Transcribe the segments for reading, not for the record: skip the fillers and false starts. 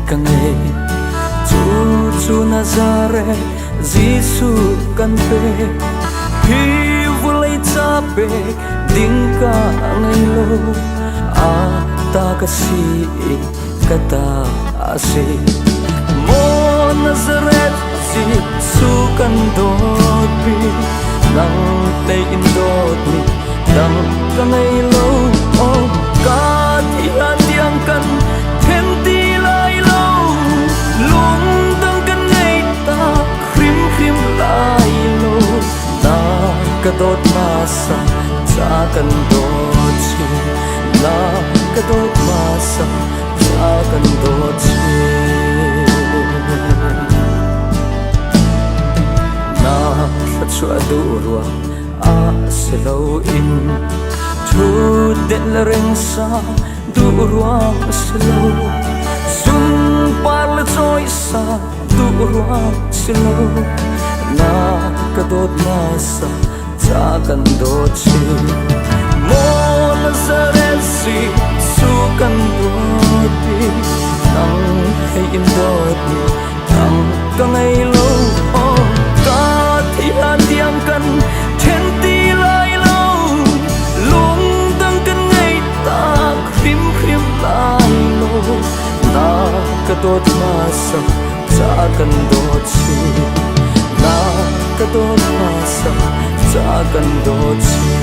ka ngay chu Nazareth Giêsu kan pe hi vulai cha pe ding ka ngay lo ta ka si kata ase mo Nazareth Giêsu kan dot pi nang tay in dot ni dang ka ngay lo ka ti han diang kan thêm ti lai lo lung dang kan ngay ta khrim khrim lai lo na ka dot masa sa kan dot si na ka dot masa sa kan dot si na sa chua durwa selo in thu den la reng sa durwa selo sun par la choi sa durwa selo na ka dot masa sa kan dot si mo Nazareth Giêsu kan dot pi nang hay in dot ni nang ka ngay lo ka thi han diang kan then ti lai lo lung dang kan ngay ta khrim khrim lai lo na ka dot masa sa kan dot si na ka dot masa sa kan dot si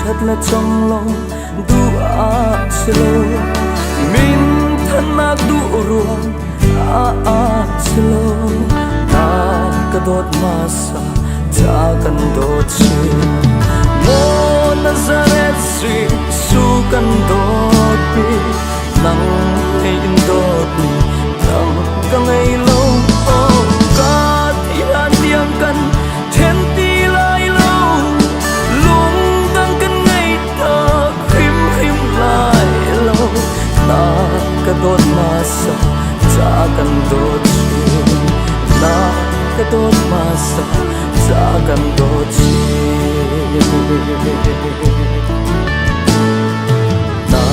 chật là trong lòng dua selo min thanak du ruang selo na kadot masa cha kan dot si mo Nazareth Giêsu kan dot pi nang hay in dot ni nang ka ngay lo ka thi han diang kan then ti lai lo lung dang kan ngay ta khrim khrim lai lo na ka dot masa cha kan dot si na ka dot masa cha kan dot si na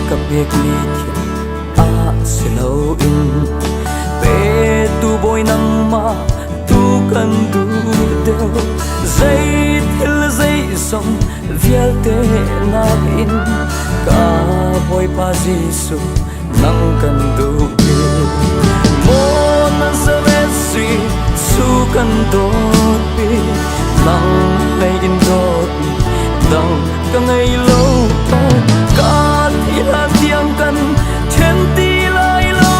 ka pek ni selo in pe tu boy nang ma tu kan du deu zai thil zai song vial te na in ka boy pa Giêsu nang kan du mo Nazareth Giêsu kan dot pi nang lay in dot ni dang ka ngay lo ka thi han diang kan then ti lai lo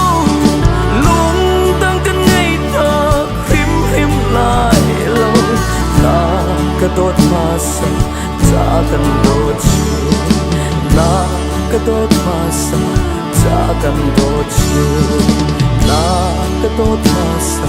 lung dang kan ngay ta khrim khrim lai lo na ka dot masa cha kan dot si na ka dot masa cha kan dot si na ka dot masa